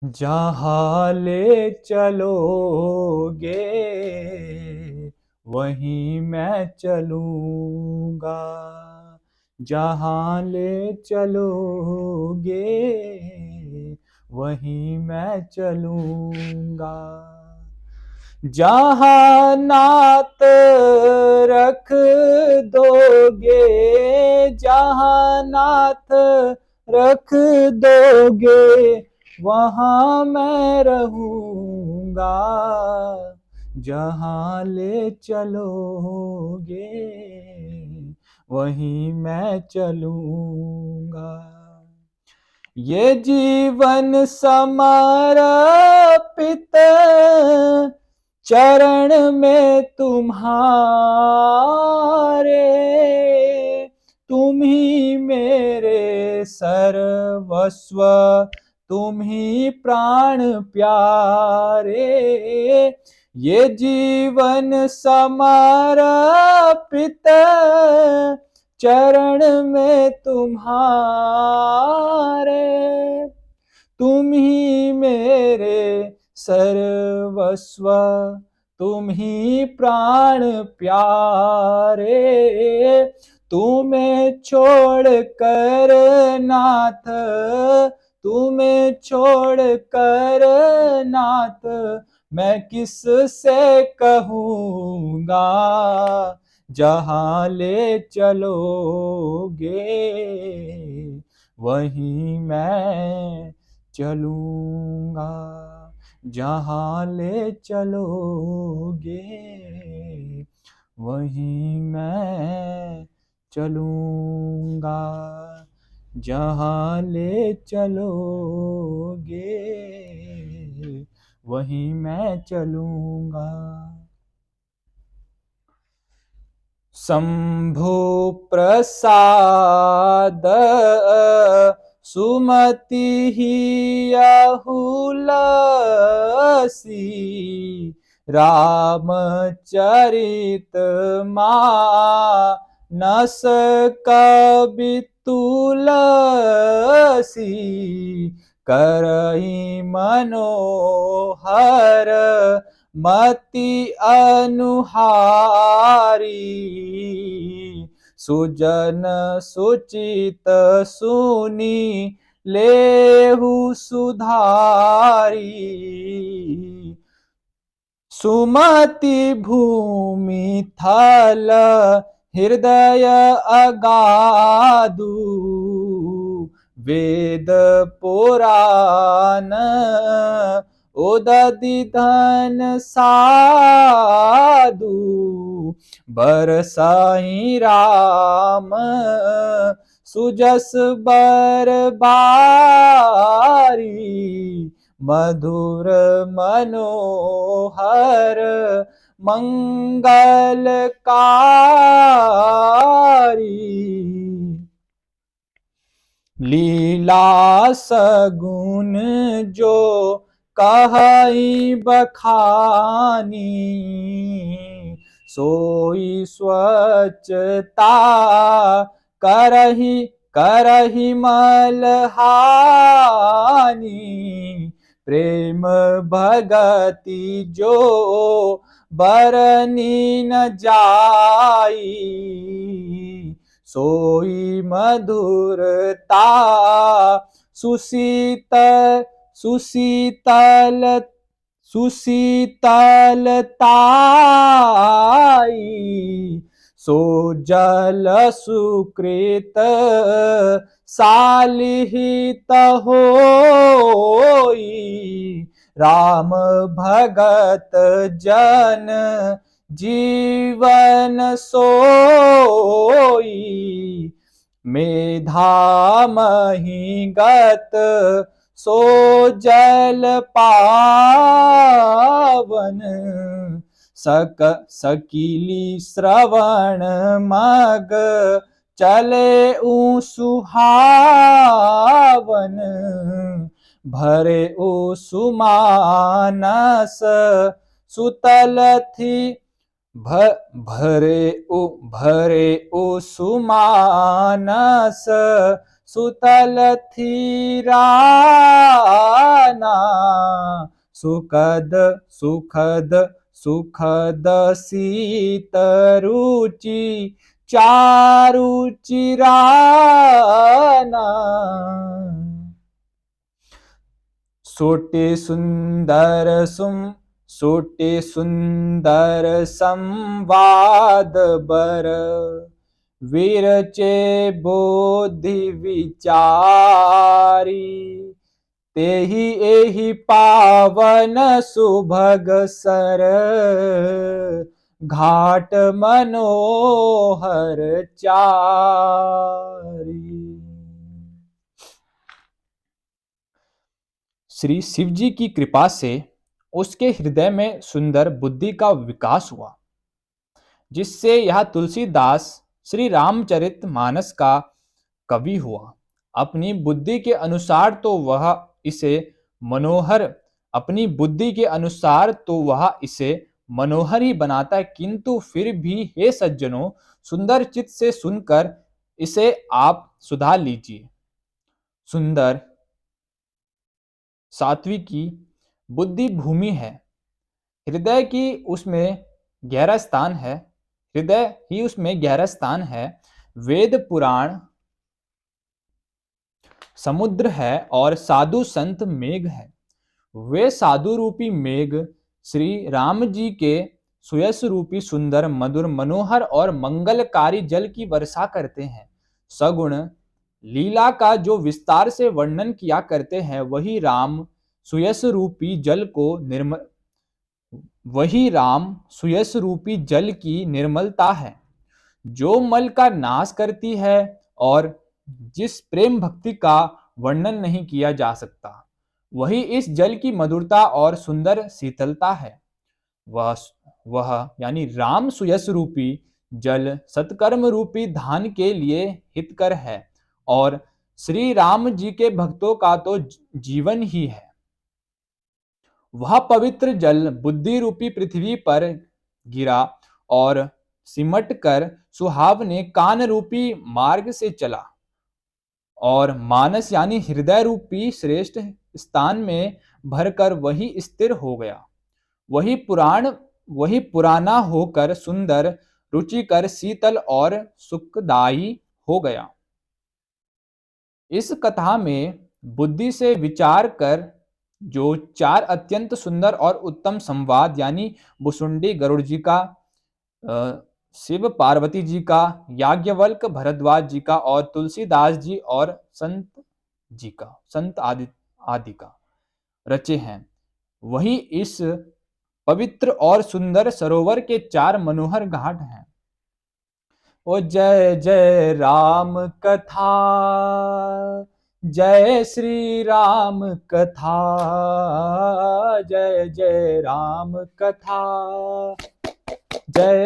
जहाँ ले चलोगे वहीं मैं चलूँगा। जहाँ ले चलोगे वहीं मैं चलूँगा। जहाँ नात रख दोगे, जहाँ नाथ रख दोगे वहाँ मैं रहूँगा। जहाँ ले चलोगे वहीं मैं चलूँगा। ये जीवन समर्पित चरण में तुम्हारे, तुम ही मेरे सर्वस्व, तुम ही प्राण प्यारे। ये जीवन समर्पित चरण में तुम्हारे, तुम ही मेरे सर्वस्व, तुम ही प्राण प्यारे। तुम्हें छोड़ कर नाथ, तुम्हें छोड़ कर नाथ मैं किस से कहूँगा। जहाँ ले चलोगे वहीं मैं चलूँगा। जहाँ ले चलोगे वहीं मैं चलूँगा। जहाँ ले चलोगे वहीं मैं चलूँगा। शंभु प्रसाद सुमति ही अहुलसी, रामचरित मानस कवि तुलसी, करहि मनोहर मति अनुहारी। सुजन सुचित सुनी लेहु सुधारी, सुमति भूमि थल हृदय अगाधु, वेद पुराण उदधि धन साधु। बरसाई राम सुजस बर बारी, मधुर मनोहर मंगलकारी। लीला सगुन जो कहई बखानी, सोई स्वच्छता करहि करहि मलहानी। प्रेम भगति जो बरनी न जाई, सोई मधुरता सुशीतल सुशीतलताई। सो जल सुकृत सालिहित होई, राम भगत जन जीवन सोई। मेधा महिगत सो जल पावन, सकीली श्रवण मग चले ऊ सुहावन। भरे ओ सुमानस सुतल थी, भरे ओ सुमानस सुतल थी राना। सुखद सुखद सुखद शीत रुचि चारु चिराना सोटे सुंदर संवाद बर विरचे बोधि विचारी तेहि एहि पावन सुभग सर घाट मनोहर चारी। श्री शिव जी की कृपा से उसके हृदय में सुंदर बुद्धि का विकास हुआ, जिससे यह तुलसीदास श्री रामचरित मानस का कवि हुआ। अपनी बुद्धि के अनुसार तो वह इसे मनोहर ही बनाता है, किंतु फिर भी हे सज्जनों, सुंदर चित्त से सुनकर इसे आप सुधार लीजिए। सुंदर सात्विकी बुद्धि भूमि है, हृदय ही उसमें गहरा स्थान है। वेद पुराण समुद्र है और साधु संत मेघ है। वे साधु रूपी मेघ श्री राम जी के सुयस रूपी सुंदर मधुर मनोहर और मंगलकारी जल की वर्षा करते हैं। सगुण लीला का जो विस्तार से वर्णन किया करते हैं, वही राम सुयस रूपी जल की निर्मलता है, जो मल का नाश करती है और जिस प्रेम भक्ति का वर्णन नहीं किया जा सकता, वही इस जल की मधुरता और सुंदर शीतलता है। वह यानी राम सुयस रूपी जल सत्कर्म रूपी धान के लिए हितकर है और श्री राम जी के भक्तों का तो जीवन ही है। वह पवित्र जल बुद्धि रूपी पृथ्वी पर गिरा और सिमट कर सुहावने कान रूपी मार्ग से चला और मानस यानी हृदय रूपी श्रेष्ठ स्थान में भरकर वही स्थिर हो गया। वही पुराना होकर सुंदर रुचिकर शीतल और सुखदायी हो गया। इस कथा में बुद्धि से विचार कर जो चार अत्यंत सुंदर और उत्तम संवाद यानी भुसुंडी गरुड़ जी का, शिव पार्वती जी का, याज्ञवल्क भरद्वाज जी का और तुलसीदास जी और संत आदि का रचे हैं, वही इस पवित्र और सुंदर सरोवर के चार मनोहर घाट हैं। ओ जय जय राम कथा, जय श्री राम कथा, जय जय राम कथा, जय